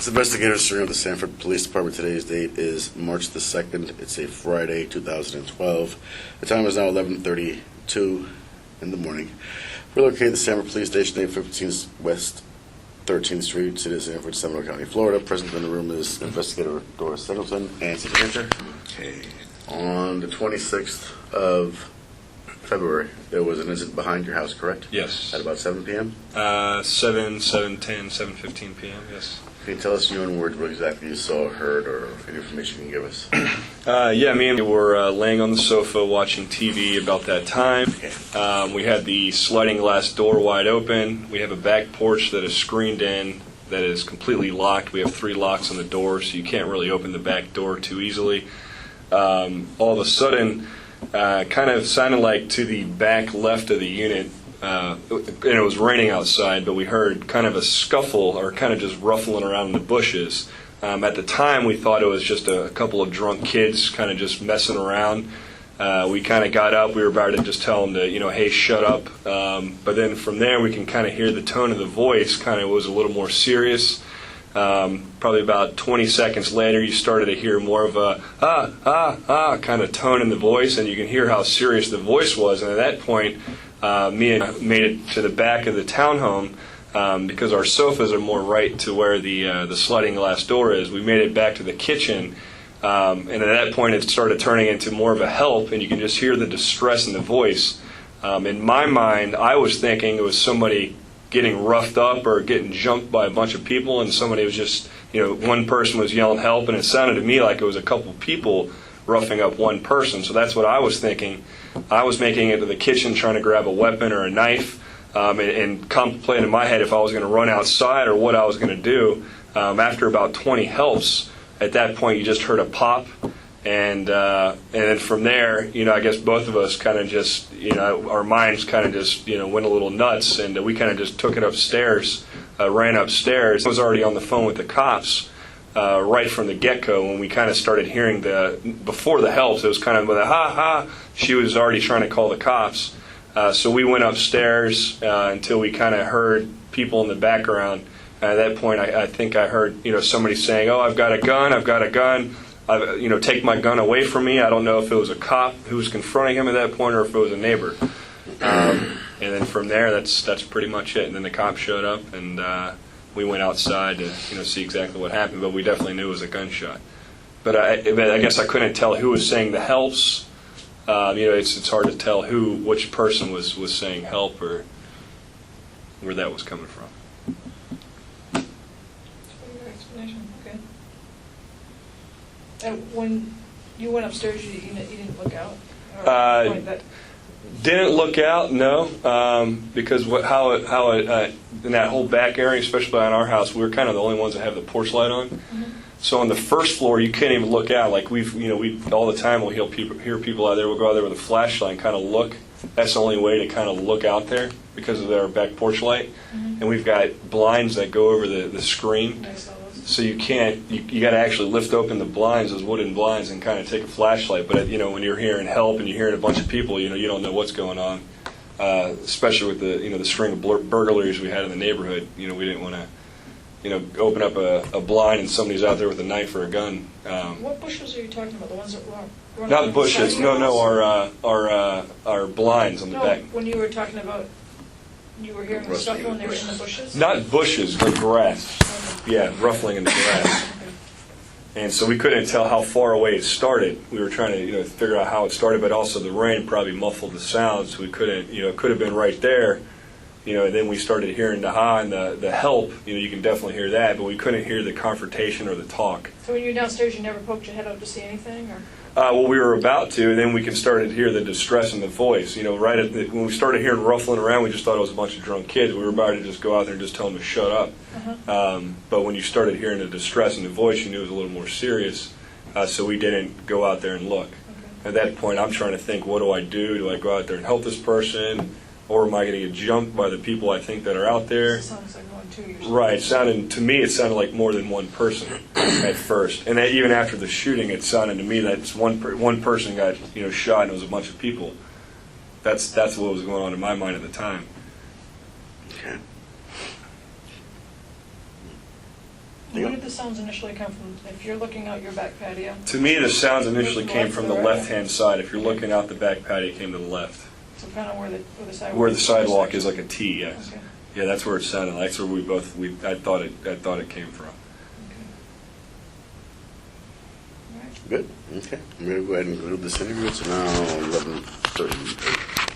Investigators of the Sanford Police Department. Today's date is March the 2nd. It's a Friday, 2012. The time is now 11:32 in the morning. We're located at the Sanford Police Station, 815 West 13th Street, City of Sanford, Seminole County, Florida. Present in the room is Investigator Doris Singleton and City Manager. Okay. On the 26th of February, there was an incident behind your house, correct? Yes. At about 7 p.m.? 7:10, 7:15 p.m., yes. Can you tell us in your own words what exactly you saw, heard, or any information you can give us? Yeah, me and we were laying on the sofa watching TV about that time. We had the sliding glass door wide open. We have a back porch that is screened in, that is completely locked. We have 3 locks on the door, so you can't really open the back door too easily. All of a sudden, kind of sounded like to the back left of the unit, and it was raining outside, but we heard kind of a scuffle or kind of just ruffling around in the bushes. At the time, we thought it was just a couple of drunk kids kind of just messing around. We kind of got up. We were about to just tell them to, hey, shut up. But then from there, we can kind of hear the tone of the voice kind of was a little more serious. Probably about 20 seconds later, you started to hear more of a kind of tone in the voice, and you can hear how serious the voice was. And at that point, me and made it to the back of the townhome because our sofas are more right to where the sliding glass door is. We made it back to the kitchen, and at that point, it started turning into more of a help, and you can just hear the distress in the voice. In my mind, I was thinking it was somebody getting roughed up or getting jumped by a bunch of people, and somebody was just, one person was yelling help, and it sounded to me like it was a couple people roughing up one person. So that's what I was thinking. I was making it to the kitchen trying to grab a weapon or a knife and contemplating in my head if I was going to run outside or what I was going to do. After about 20 helps, at that point you just heard a pop, and then from there, I guess both of us kind of just, our minds kind of just, went a little nuts, and we kind of just took it upstairs, ran upstairs. I was already on the phone with the cops right from the get-go when we kind of started hearing before the helps, it was kind of with a ha-ha, she was already trying to call the cops. So we went upstairs until we kind of heard people in the background. At that point, I think I heard, somebody saying, "Oh, I've got a gun, I've got a gun. Take my gun away from me." I don't know if it was a cop who was confronting him at that point or if it was a neighbor. And then from there, that's pretty much it. And then the cops showed up, and we went outside to see exactly what happened. But we definitely knew it was a gunshot. But I guess I couldn't tell who was saying the helps. It's hard to tell which person was saying help or where that was coming from. Okay. And when you went upstairs, you didn't look out? Didn't look out, no, because how it in that whole back area, especially on our house, we were kind of the only ones that have the porch light on. Mm-hmm. So on the first floor, you can't even look out. Like we all the time we'll hear people out there. We'll go out there with a flashlight and kind of look. That's the only way to kind of look out there because of our back porch light. Mm-hmm. And we've got blinds that go over the screen. So you can't. You got to actually lift open the blinds, those wooden blinds, and kind of take a flashlight. But when you're hearing help and you're hearing a bunch of people, you don't know what's going on. Especially with the string of burglaries we had in the neighborhood. We didn't want to open up a blind and somebody's out there with a knife or a gun. What bushes are you talking about? The ones that were not bushes. No. Our blinds on the back. When you were talking about. You were hearing the stuff when they were in the bushes? Not bushes, but grass. Yeah, ruffling in the grass. And so we couldn't tell how far away it started. We were trying to figure out how it started, but also the rain probably muffled the sound, so we couldn't, it could have been right there. And then we started hearing the ha and the help. You can definitely hear that, but we couldn't hear the confrontation or the talk. So when you were downstairs, you never poked your head out to see anything? Or? Well, we were about to, and then we started to hear the distress in the voice. Right when we started hearing ruffling around, we just thought it was a bunch of drunk kids. We were about to just go out there and just tell them to shut up. Uh-huh. But when you started hearing the distress in the voice, you knew it was a little more serious. So we didn't go out there and look. Okay. At that point, I'm trying to think, what do I do? Do I go out there and help this person? Or am I going to get jumped by the people I think that are out there? It sounds like going to right. To me, it sounded like more than one person at first. And even after the shooting, it sounded to me that one person got shot and it was a bunch of people. That's what was going on in my mind at the time. Okay. Where did the sounds initially come from? If you're looking out your back patio? To me, the sounds initially came from the left-hand side. If you're looking out the back patio, it came to the left. So kind of where the sidewalk. Where the sidewalk is like a T, yes. Okay. Yeah, that's where it sounded. That's where I thought it came from. Okay. All right. Good, okay. I'm going to go ahead and conclude this interview. It's now 11:38.